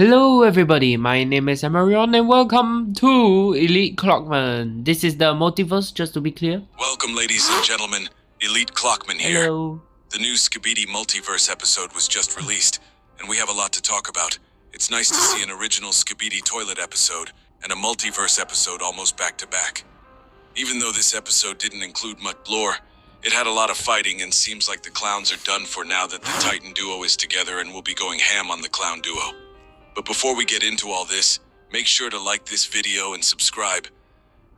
Hello everybody, my name is Amarion and welcome to Elite Clockman. This is the Multiverse, just to be clear. Welcome ladies and gentlemen, Elite Clockman here. Hello. The new Skibidi Multiverse episode was just released, and we have a lot to talk about. It's nice to see an original Skibidi toilet episode and a multiverse episode almost back to back. Even though this episode didn't include much lore, it had a lot of fighting and seems like the clowns are done for now that the Titan duo is together and will be going ham on the clown duo. But before we get into all this, make sure to like this video and subscribe.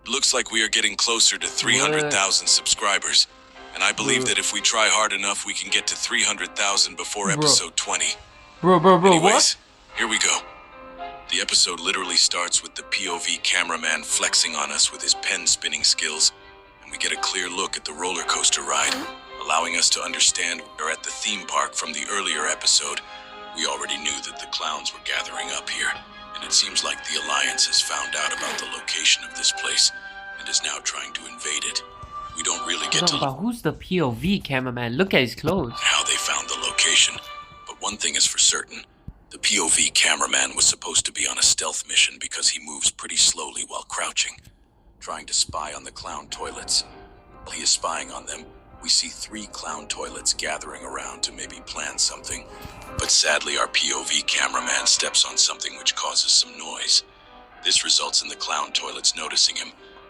It looks like we are getting closer to 300,000 subscribers, and I believe that if we try hard enough, we can get to 300,000 before episode 20. Anyways, what? Here we go. The episode literally starts with the POV cameraman flexing on us with his pen spinning skills, and we get a clear look at the roller coaster ride, allowing us to understand we're at the theme park from the earlier episode. We already knew that the clowns were gathering up here, and it seems like the Alliance has found out about the location of this place and is now trying to invade it. We don't really get to look who's the POV cameraman? Look at his clothes. how they found the location, but one thing is for certain. The POV cameraman was supposed to be on a stealth mission because he moves pretty slowly while crouching, trying to spy on the clown toilets. While he is spying on them, we see 3 clown toilets gathering around to maybe plan something. But sadly, our POV cameraman steps on something which causes some noise. This results in the clown toilets noticing him,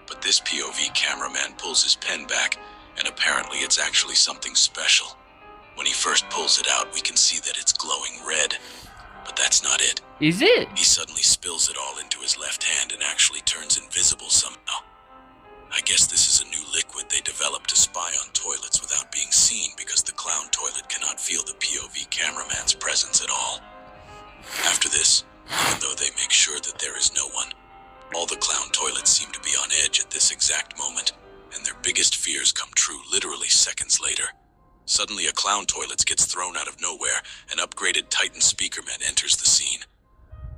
but this POV cameraman pulls his pen back, and apparently it's actually something special. When he first pulls it out, we can see that it's glowing red. But that's not it. Is it? He suddenly spills it all into his left hand and actually turns invisible somehow. I guess this is a new liquid they developed to spy on toilets without being seen because the clown toilet cannot feel the POV cameraman's presence at all. After this, even though they make sure that there is no one, all the clown toilets seem to be on edge at this exact moment, and their biggest fears come true literally seconds later. Suddenly a clown toilet gets thrown out of nowhere, and upgraded Titan Speakerman enters the scene.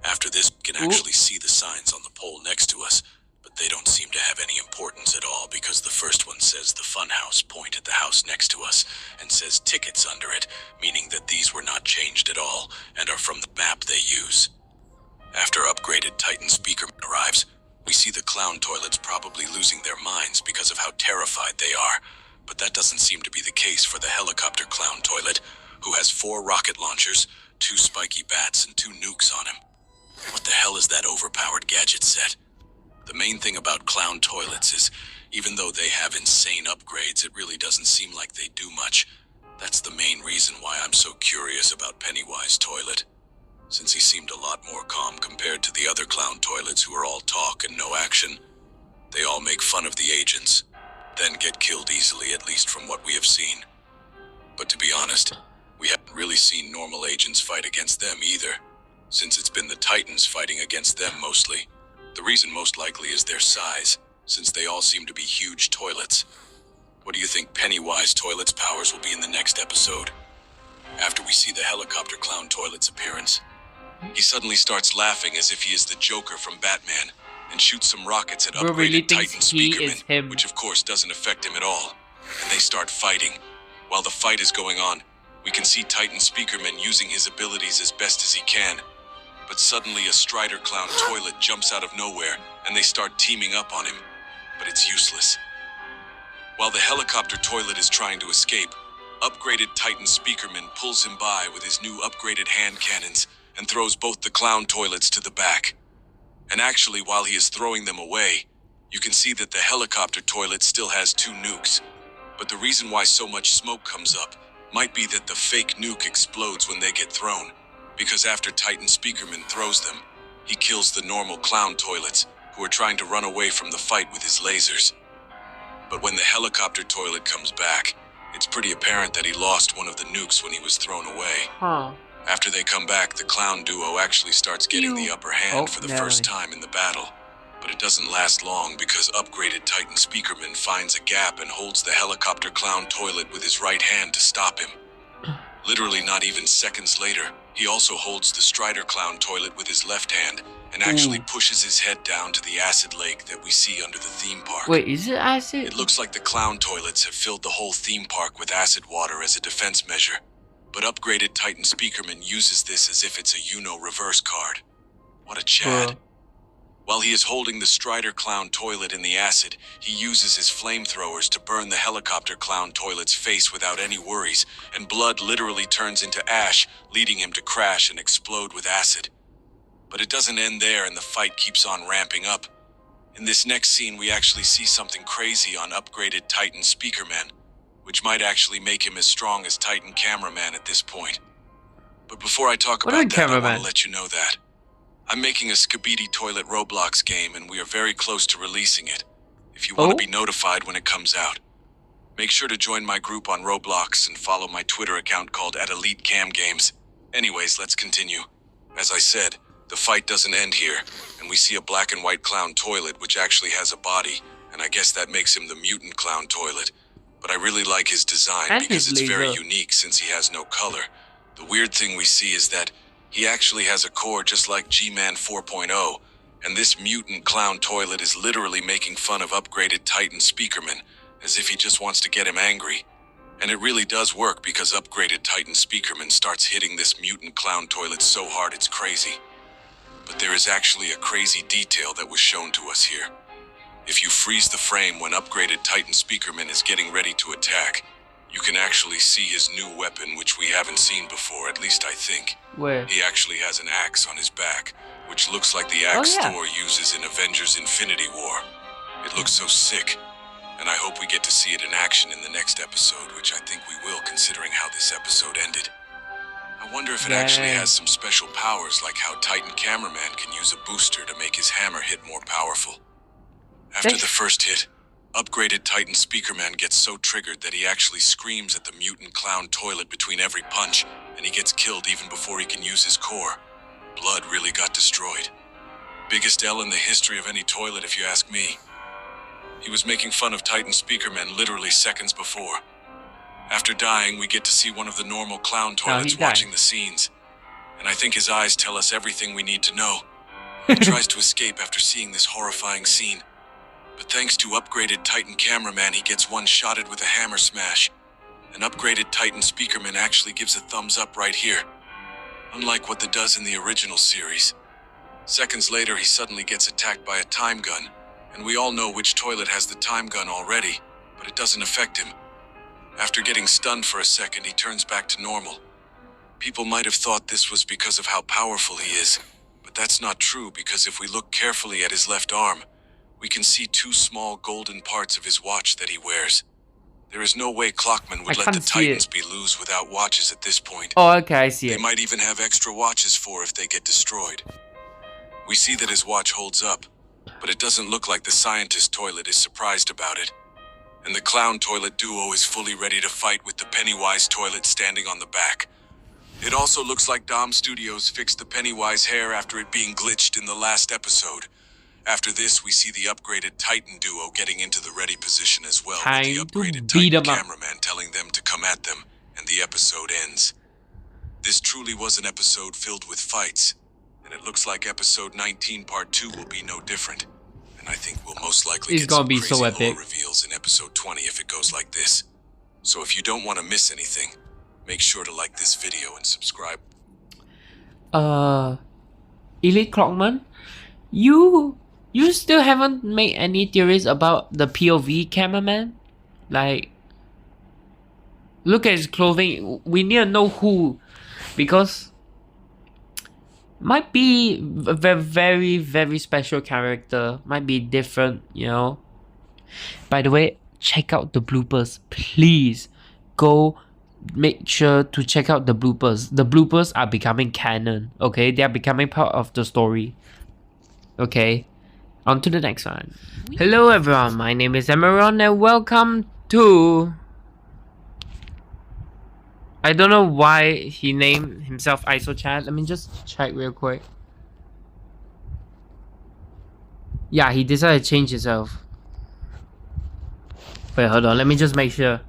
After this, we can actually see the signs on the pole next to us, but they don't seem to have any importance at all because the first one says the Funhouse point at the house next to us and says tickets under it, meaning that these were not changed at all and are from the map they use. After upgraded Titan Speakerman arrives, we see the clown toilets probably losing their minds because of how terrified they are, but that doesn't seem to be the case for the helicopter clown toilet, who has 4 rocket launchers, 2 spiky bats, and 2 nukes on him. What the hell is that overpowered gadget set? The main thing about clown toilets is, even though they have insane upgrades, it really doesn't seem like they do much. That's the main reason why I'm so curious about Pennywise's toilet, since he seemed a lot more calm compared to the other clown toilets who are all talk and no action. They all make fun of the agents, then get killed easily, at least from what we have seen. But to be honest, we haven't really seen normal agents fight against them either, since it's been the Titans fighting against them mostly. The reason most likely is their size, since they all seem to be huge toilets. What do you think Pennywise toilet's powers will be in the next episode? After we see the helicopter clown toilet's appearance, he suddenly starts laughing as if he is the Joker from Batman, and shoots some rockets at upgraded really Titan thinks he is Speakerman, him. which of course doesn't affect him at all. And they start fighting. While the fight is going on, we can see Titan Speakerman using his abilities as best as he can. But suddenly a Strider clown toilet jumps out of nowhere, and they start teaming up on him. But it's useless. While the helicopter toilet is trying to escape, upgraded Titan Speakerman pulls him by with his new upgraded hand cannons and throws both the clown toilets to the back. And actually, while he is throwing them away, you can see that the helicopter toilet still has 2 nukes. But the reason why so much smoke comes up might be that the fake nuke explodes when they get thrown, because after Titan Speakerman throws them, he kills the normal clown toilets who are trying to run away from the fight with his lasers. But when the helicopter toilet comes back, it's pretty apparent that he lost one of the nukes when he was thrown away. After they come back, the clown duo actually starts getting the upper hand for the first time in the battle. But it doesn't last long because upgraded Titan Speakerman finds a gap and holds the helicopter clown toilet with his right hand to stop him. Literally not even seconds later, he also holds the Strider clown toilet with his left hand and actually pushes his head down to the acid lake that we see under the theme park. Wait, is it acid? It looks like the clown toilets have filled the whole theme park with acid water as a defense measure. but upgraded Titan Speakerman uses this as if it's a reverse card. What a Chad. Bruh. While he is holding the Strider Clown toilet in the acid, he uses his flamethrowers to burn the helicopter clown toilet's face without any worries, and blood literally turns into ash, leading him to crash and explode with acid. But it doesn't end there, and the fight keeps on ramping up. In this next scene, we actually see something crazy on upgraded Titan Speakerman, which might actually make him as strong as Titan Cameraman at this point. But before I talk about that, I want to let you know that I'm making a Skibidi Toilet Roblox game, and we are very close to releasing it. If you want to be notified when it comes out, make sure to join my group on Roblox and follow my Twitter account called @EliteCamGames. Anyways, let's continue. As I said, the fight doesn't end here, and we see a black and white clown toilet which actually has a body, and I guess that makes him the mutant clown toilet. But I really like his design because it's very unique since he has no color. The weird thing we see is that he actually has a core just like G-Man 4.0, and this mutant clown toilet is literally making fun of upgraded Titan Speakerman, as if he just wants to get him angry. And it really does work because upgraded Titan Speakerman starts hitting this mutant clown toilet so hard it's crazy. But there is actually a crazy detail that was shown to us here. If you freeze the frame when upgraded Titan Speakerman is getting ready to attack, you can actually see his new weapon, which we haven't seen before, at least I think. Where? He actually has an axe on his back, which looks like the axe Thor uses in Avengers Infinity War. It looks so sick, and I hope we get to see it in action in the next episode, which I think we will, considering how this episode ended. I wonder if it actually has some special powers, like how Titan Cameraman can use a booster to make his hammer hit more powerful. After the first hit, upgraded Titan Speakerman gets so triggered that he actually screams at the mutant clown toilet between every punch, and he gets killed even before he can use his core. Blood really got destroyed. Biggest L in the history of any toilet, if you ask me. He was making fun of Titan Speakerman literally seconds before. After dying, we get to see one of the normal clown toilets watching the scenes, and I think his eyes tell us everything we need to know. He tries to escape after seeing this horrifying scene, but thanks to upgraded Titan Cameraman, he gets one-shotted with a hammer smash. An upgraded Titan Speakerman actually gives a thumbs up right here, unlike what it does in the original series. Seconds later, he suddenly gets attacked by a time gun, and we all know which toilet has the time gun already, but it doesn't affect him. After getting stunned for a second, he turns back to normal. People might have thought this was because of how powerful he is, but that's not true, because if we look carefully at his left arm, we can see two small golden parts of his watch that he wears. There is no way Clockman would let the Titans be lose without watches at this point. Oh, okay, I see it. They might even have extra watches for if they get destroyed. We see that his watch holds up, but it doesn't look like the scientist toilet is surprised about it. And the clown toilet duo is fully ready to fight with the Pennywise toilet standing on the back. It also looks like Dom Studios fixed the Pennywise hair after it being glitched in the last episode. After this, we see the upgraded Titan duo getting into the ready position as well, with the upgraded Titan Cameraman telling them to come at them, and the episode ends. This truly was an episode filled with fights, and it looks like episode 19 part 2 will be no different. And I think we'll most likely get some crazy horror reveals in episode 20 if it goes like this. So if you don't want to miss anything, make sure to like this video and subscribe. Elite Clockman, you still haven't made any theories about the POV cameraman? Like, look at his clothing. We need to know who, because might be a very, very special character. Might be different, you know. By the way, check out the bloopers. Please go make sure to check out the bloopers. The bloopers are becoming canon, okay? They are becoming part of the story. Okay, on to the next one. Hello everyone, my name is Emeron and welcome to... I don't know why he named himself IsoChat. Let me just check real quick. Yeah, he decided to change himself. Wait, hold on. Let me just make sure.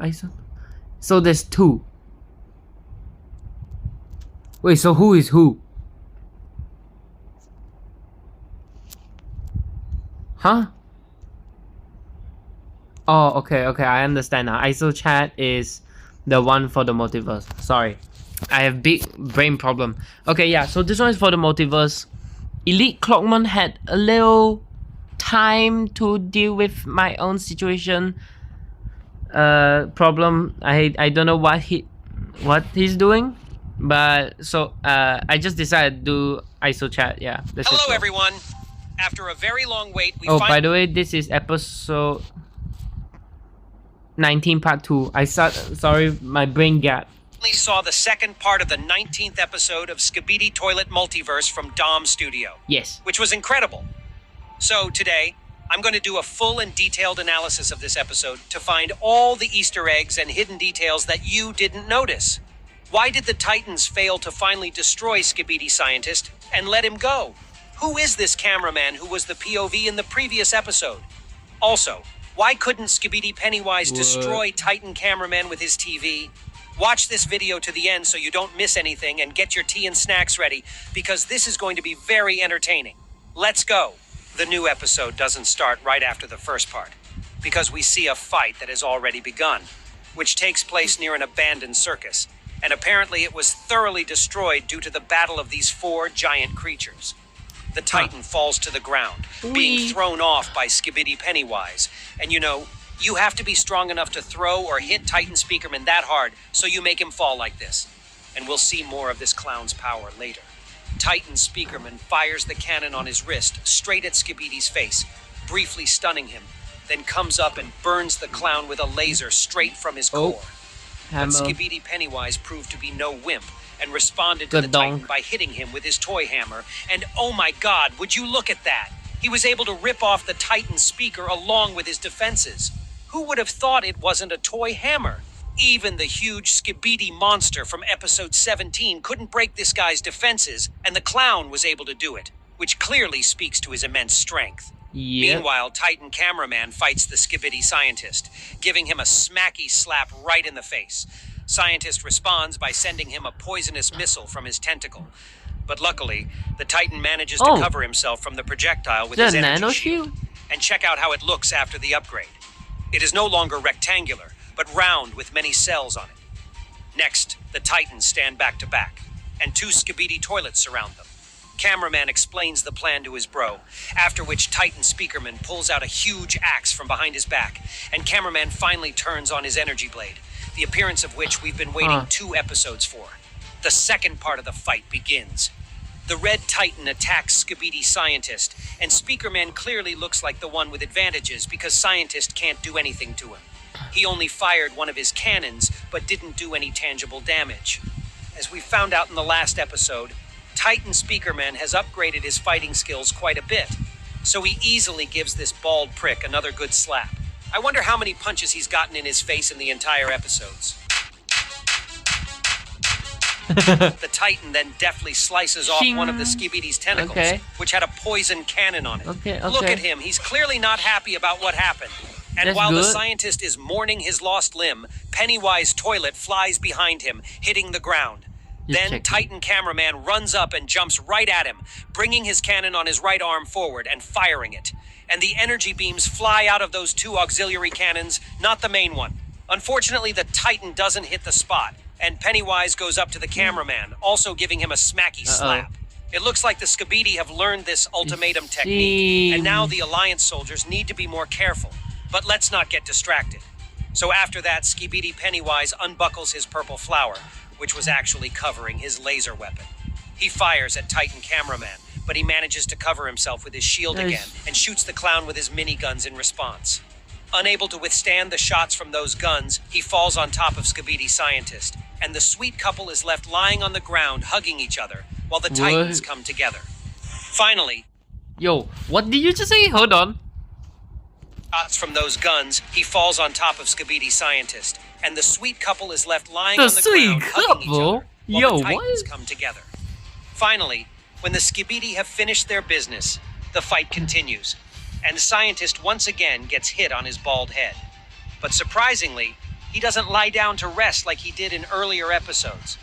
ISO. So there's two. Wait, so who is who? Huh? Oh, okay, I understand now. ISO chat is the one for the multiverse. Sorry, I have big brain problem. Okay, yeah. So this one is for the multiverse. Elite Clockman had a little time to deal with my own situation. Problem. I don't know what he's doing, but so I just decided to do ISO chat. Yeah. Hello, everyone. After a very long wait, we by the way, this is episode 19 part 2. Sorry, my brain gap. saw the second part of the 19th episode of Skibidi Toilet Multiverse from Dom Studio. Yes. Which was incredible. So today, I'm going to do a full and detailed analysis of this episode to find all the Easter eggs and hidden details that you didn't notice. Why did the Titans fail to finally destroy Skibidi Scientist and let him go? Who is this cameraman who was the POV in the previous episode? Also, why couldn't Skibidi Pennywise destroy Titan Cameraman with his TV? Watch this video to the end so you don't miss anything and get your tea and snacks ready because this is going to be very entertaining. Let's go. The new episode doesn't start right after the first part because we see a fight that has already begun, which takes place near an abandoned circus, and apparently it was thoroughly destroyed due to the battle of these 4 giant creatures. The Titan falls to the ground, being thrown off by Skibidi Pennywise. And you have to be strong enough to throw or hit Titan Speakerman that hard so you make him fall like this. And we'll see more of this clown's power later. Titan Speakerman fires the cannon on his wrist straight at Skibidi's face, briefly stunning him, then comes up and burns the clown with a laser straight from his core. But Skibidi Pennywise proved to be no wimp and responded to the Titan by hitting him with his toy hammer. And oh my god, would you look at that? He was able to rip off the Titan speaker along with his defenses. Who would have thought it wasn't a toy hammer? Even the huge Skibidi monster from episode 17 couldn't break this guy's defenses, and the clown was able to do it, which clearly speaks to his immense strength. Yep. Meanwhile, Titan Cameraman fights the Skibidi Scientist, giving him a smacky slap right in the face. Scientist responds by sending him a poisonous missile from his tentacle. But luckily, the Titan manages to cover himself from the projectile with his energy shield. And check out how it looks after the upgrade. It is no longer rectangular, but round with many cells on it. Next, the Titans stand back to back, and 2 Skibidi toilets surround them. Cameraman explains the plan to his bro, after which Titan Speakerman pulls out a huge axe from behind his back, and Cameraman finally turns on his energy blade, the appearance of which we've been waiting 2 episodes for. The second part of the fight begins. The Red Titan attacks Skibidi Scientist, and Speakerman clearly looks like the one with advantages because Scientist can't do anything to him. He only fired one of his cannons, but didn't do any tangible damage. As we found out in the last episode, Titan Speakerman has upgraded his fighting skills quite a bit, so he easily gives this bald prick another good slap. I wonder how many punches he's gotten in his face in the entire episodes. The Titan then deftly slices off one of the Skibidi's tentacles, which had a poison cannon on it. Look at him, he's clearly not happy about what happened. And while the Scientist is mourning his lost limb, Pennywise Toilet flies behind him, hitting the ground. Then Titan Cameraman runs up and jumps right at him, bringing his cannon on his right arm forward and firing it. And the energy beams fly out of those 2 auxiliary cannons, not the main one. Unfortunately, the Titan doesn't hit the spot, and Pennywise goes up to the cameraman, also giving him a smacky slap. It looks like the Skibidi have learned this ultimatum technique, and now the Alliance soldiers need to be more careful. But let's not get distracted. So after that, Skibidi Pennywise unbuckles his purple flower, which was actually covering his laser weapon. He fires at Titan Cameraman, but he manages to cover himself with his shield again and shoots the clown with his miniguns in response. Unable to withstand the shots from those guns, he falls on top of Skibidi Scientist, and the sweet couple is left lying on the ground hugging each other while the Titans come together. Finally... Yo, what did you just say? Hold on. Shots from those guns, he falls on top of Skibidi Scientist, and the sweet couple is left lying on the ground hugging each other while the Titans come together. Finally, when the Skibidi have finished their business, the fight continues, and the Scientist once again gets hit on his bald head. But surprisingly, he doesn't lie down to rest like he did in earlier episodes.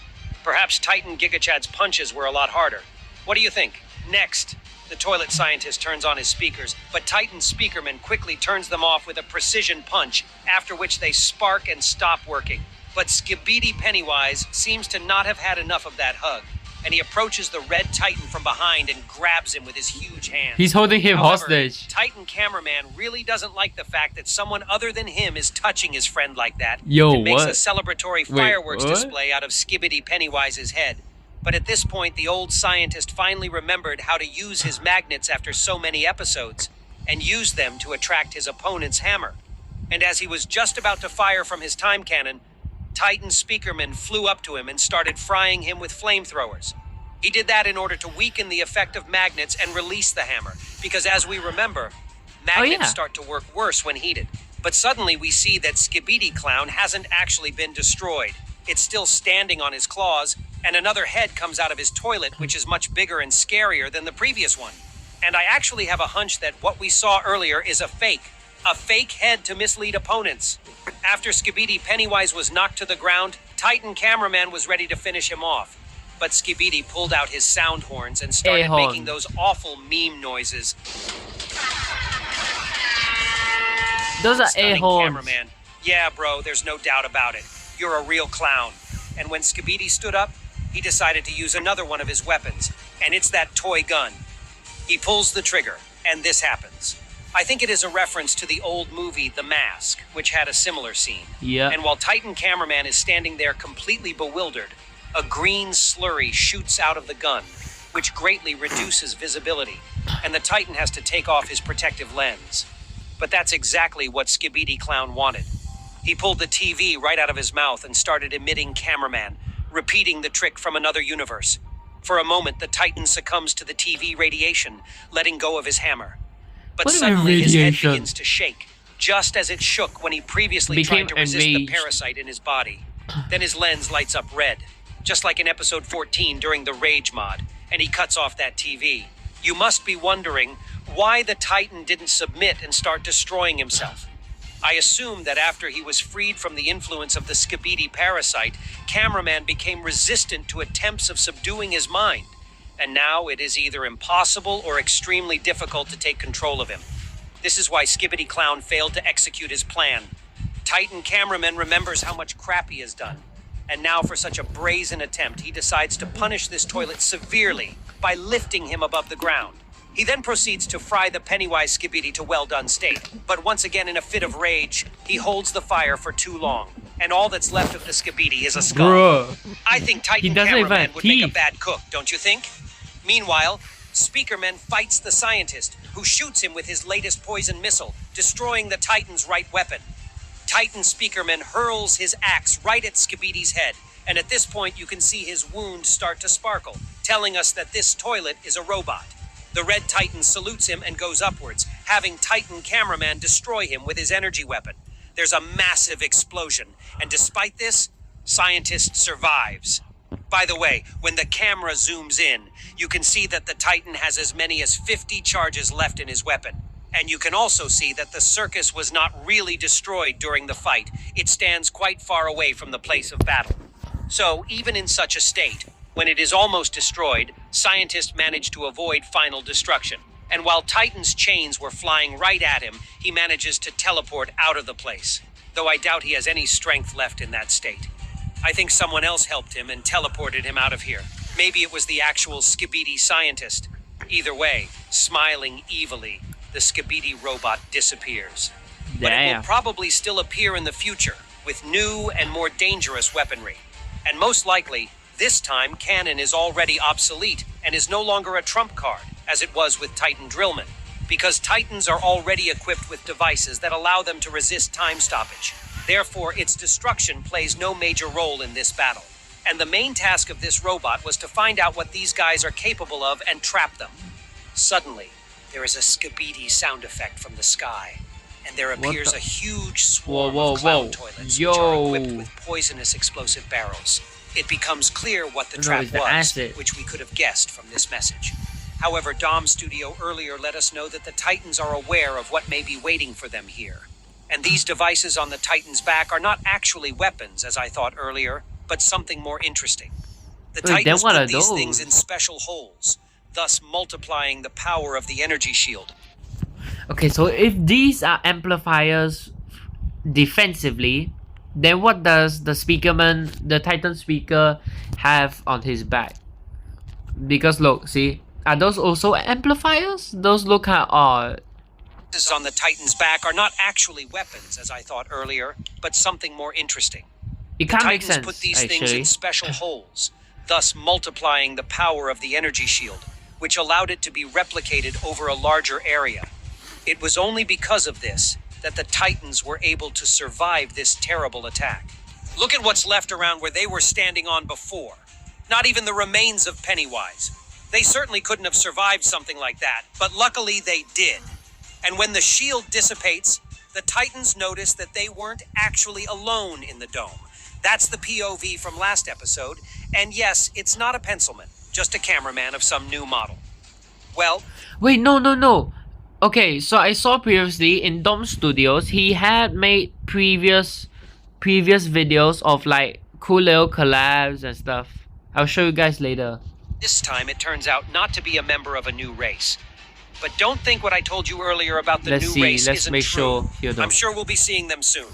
Perhaps Titan Gigachad's punches were a lot harder. What do you think? Next, The toilet scientist turns on his speakers, but Titan Speakerman quickly turns them off with a precision punch, after which they spark and stop working. But Skibidi Pennywise seems to not have had enough of that hug, and he approaches the Red Titan from behind and grabs him with his huge hands. He's holding him However, hostage. Titan Cameraman really doesn't like the fact that someone other than him is touching his friend like that. Yo, and makes what? a celebratory Wait, fireworks what? display out of Skibidi Pennywise's head. But at this point, the old scientist finally remembered how to use his magnets after so many episodes, and used them to attract his opponent's hammer. And as he was just about to fire from his time cannon, Titan Speakerman flew up to him and started frying him with flamethrowers. He did that in order to weaken the effect of magnets and release the hammer, because as we remember, magnets start to work worse when heated. But suddenly we see that Skibidi Clown hasn't actually been destroyed. It's still standing on his claws, and another head comes out of his toilet, which is much bigger and scarier than the previous one. And I actually have a hunch that what we saw earlier is a fake head to mislead opponents. After Skibidi Pennywise was knocked to the ground, Titan Cameraman was ready to finish him off. But Skibidi pulled out his sound horns and started A-horn. making those awful meme noises. Those are Stunning a-horns. Cameraman. Yeah, bro, there's no doubt about it. You're a real clown. And when Skibidi stood up, he decided to use another one of his weapons, and it's that toy gun. He pulls the trigger, and this happens. I think it is a reference to the old movie The Mask, which had a similar scene. Yeah. And while Titan Cameraman is standing there completely bewildered, a green slurry shoots out of the gun, which greatly reduces visibility, and the Titan has to take off his protective lens. But that's exactly what Skibidi Clown wanted. He pulled the TV right out of his mouth and started emitting Cameraman, repeating the trick from another universe. For a moment, the Titan succumbs to the TV radiation, letting go of his hammer. But What do you mean suddenly his head radiation? begins to shake, just as it shook when he previously Became tried to resist the enraged. parasite in his body. Then his lens lights up red, just like in episode 14 during the Rage mod, and he cuts off that TV. You must be wondering why the Titan didn't submit and start destroying himself. I assume that after he was freed from the influence of the Skibidi parasite, Cameraman became resistant to attempts of subduing his mind, and now it is either impossible or extremely difficult to take control of him. This is why Skibidi Clown failed to execute his plan. Titan Cameraman remembers how much crap he has done, and now for such a brazen attempt, he decides to punish this toilet severely by lifting him above the ground. He then proceeds to fry the Pennywise Skibidi to well-done state, but once again in a fit of rage, he holds the fire for too long, and all that's left of the Skibidi is a skull. Bruh. I think Titan He doesn't even Cameraman have would make a teeth. bad cook, don't you think? Meanwhile, Speakerman fights the scientist, who shoots him with his latest poison missile, destroying the Titan's right weapon. Titan Speakerman hurls his axe right at Skibidi's head, and at this point you can see his wound start to sparkle, telling us that this toilet is a robot. The Red Titan salutes him and goes upwards, having Titan Cameraman destroy him with his energy weapon. There's a massive explosion, and despite this, Scientist survives. By the way, when the camera zooms in, you can see that the Titan has as many as 50 charges left in his weapon. And you can also see that the circus was not really destroyed during the fight. It stands quite far away from the place of battle. So, even in such a state, when it is almost destroyed, scientists managed to avoid final destruction. And while Titan's chains were flying right at him, he manages to teleport out of the place. Though I doubt he has any strength left in that state. I think someone else helped him and teleported him out of here. Maybe it was the actual Skibidi scientist. Either way, smiling evilly, the Skibidi robot disappears. But it will Damn. probably still appear in the future with new and more dangerous weaponry. And most likely, this time canon is already obsolete and is no longer a trump card, as it was with Titan Drillman, because Titans are already equipped with devices that allow them to resist time stoppage. Therefore, its destruction plays no major role in this battle. And the main task of this robot was to find out what these guys are capable of and trap them. Suddenly, there is a Skibidi sound effect from the sky, and there appears the- a huge swarm Whoa, of clown whoa. toilets Yo. which are equipped with poisonous explosive barrels. It becomes clear what the No, trap it's the was, acid. which we could have guessed from this message. However, Dom Studio earlier let us know that the Titans are aware of what may be waiting for them here. And these devices on the Titan's back are not actually weapons, as I thought earlier, but something more interesting. The Wait, then Titans what put are these those? things in special holes, thus multiplying the power of the energy shield. Okay, so if these are amplifiers defensively, then what does the the Titan speaker, have on his back? Because look, see, are those also amplifiers? Those look kind of odd. On the Titan's back are not actually weapons, as I thought earlier, but something more interesting. It can't make Titans sense, put these actually. things in special holes, thus multiplying the power of the energy shield, which allowed it to be replicated over a larger area. It was only because of this that the Titans were able to survive this terrible attack. Look at what's left around where they were standing on before. Not even the remains of Pennywise. They certainly couldn't have survived something like that, but luckily they did. And when the shield dissipates, the Titans notice that they weren't actually alone in the dome. That's the POV from last episode, and yes, it's not a pencilman, just a cameraman of some new model. Well... Wait, no. Okay, so I saw previously in Dom Studios, he had made previous videos of like cool little collabs and stuff. I'll show you guys later. This time it turns out not to be a member of a new race. But don't think what I told you earlier about the new race let's isn't make true. sure I'm sure we'll be seeing them soon.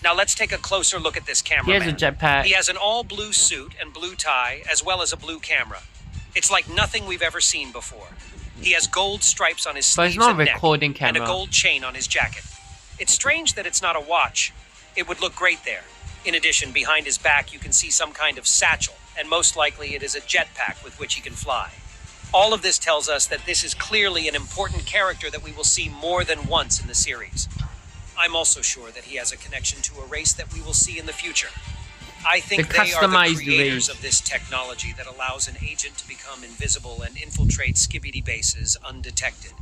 Now let's take a closer look at this He cameraman. has a jetpack. He has an all-blue suit and blue tie, as well as a blue camera. It's like nothing we've ever seen before. He has gold stripes on his But sleeves it's not and a neck, recording and camera. a gold chain on his jacket. It's strange that it's not a watch. It would look great there. In addition, behind his back you can see some kind of satchel, and most likely it is a jetpack with which he can fly. All of this tells us that this is clearly an important character that we will see more than once in the series. I'm also sure that he has a connection to a race that we will see in the future. I think The they are the customized creators race. of this technology that allows an agent to become invisible and infiltrate Skibidi bases undetected.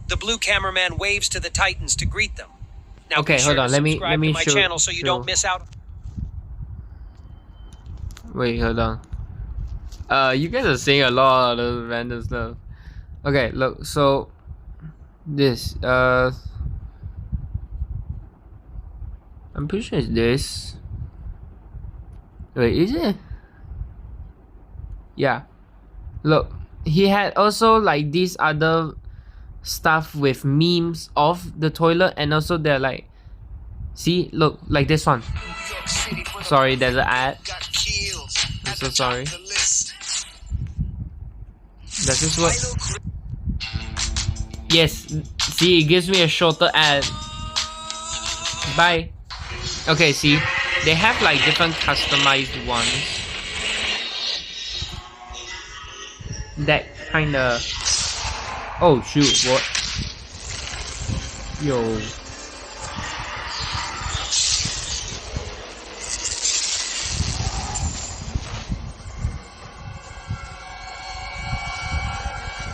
The blue cameraman waves to the Titans to greet them. Now Okay, be hold sure on, to let me subscribe to my show- channel so you show. don't miss out. Wait, hold on. You guys are saying a lot of random stuff. Okay, look, so this, I'm pretty sure it's this. Wait, is it? Yeah. Look, he had also like these other stuff with memes of the toilet, and also they're like, see, look, like this one. Sorry, there's an ad. I'm so sorry. Does this work? Yes, see, it gives me a shorter ad. Bye. Okay, see, they have like different customized ones. That kinda... Oh shoot, what? Yo.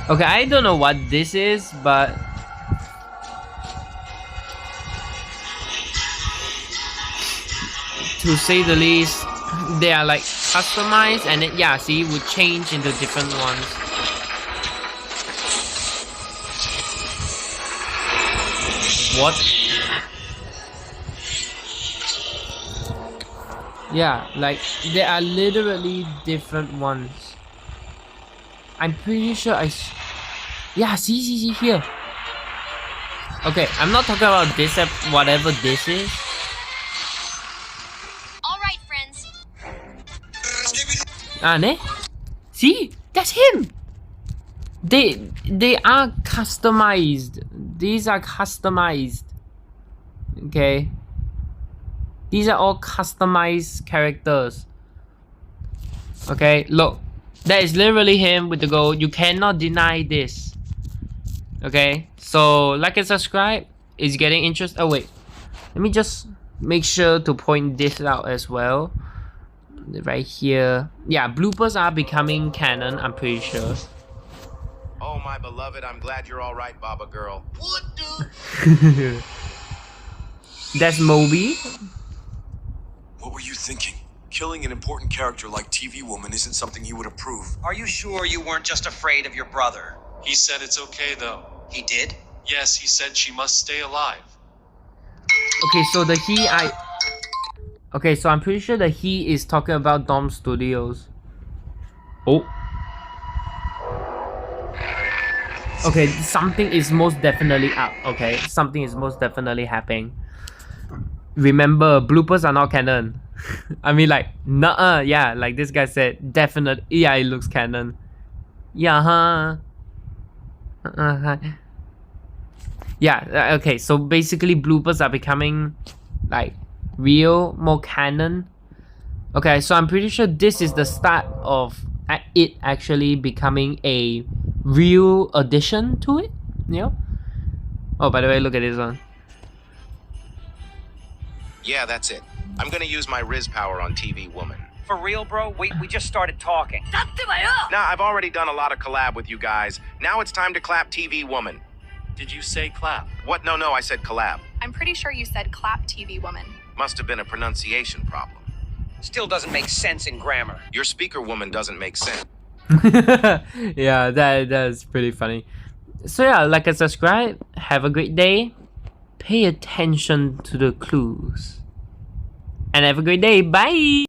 Okay, I don't know what this is, but to say the least, they are like customized, and it, yeah, see, would change into different ones. What? Yeah, like there are literally different ones. I'm pretty sure yeah, see here. Okay, I'm not talking about this app, whatever this is. Alright, friends. Ah, ne? See? That's him! They are customized. These are customized. Okay. These are all customized characters. Okay, look. That is literally him with the gold. You cannot deny this. Okay, so like and subscribe. It's getting interest. Oh wait, let me just make sure to point this out as well. Right here. Yeah, bloopers are becoming canon, I'm pretty sure. Oh my beloved, I'm glad you're all right, Baba girl. What the? That's Moby. What were you thinking? Killing an important character like TV Woman isn't something you would approve. Are you sure you weren't just afraid of your brother? He said it's okay though. He did? Yes, he said she must stay alive. Okay, so the he Okay, so I'm pretty sure that he is talking about Dom Studios. Oh. Okay, something is most definitely up. Okay, something is most definitely happening. Remember, bloopers are not canon. I mean, like, nuh-uh, yeah, like this guy said, definitely, yeah, it looks canon. Yeah, huh? Yeah, okay, so basically bloopers are becoming, like, real, more canon. Okay, so I'm pretty sure this is the start of it actually becoming a real addition to it, you know? Oh, by the way, look at this one. Yeah, that's it. I'm gonna use my Riz power on TV Woman. For real, bro? We just started talking. Now, I've already done a lot of collab with you guys. Now it's time to clap TV Woman. Did you say clap? What? No, I said collab. I'm pretty sure you said clap TV woman. Must have been a pronunciation problem. Still doesn't make sense in grammar. Your speaker woman doesn't make sense. Yeah, that's pretty funny. So yeah, like and subscribe. Have a great day. Pay attention to the clues. And have a great day. Bye!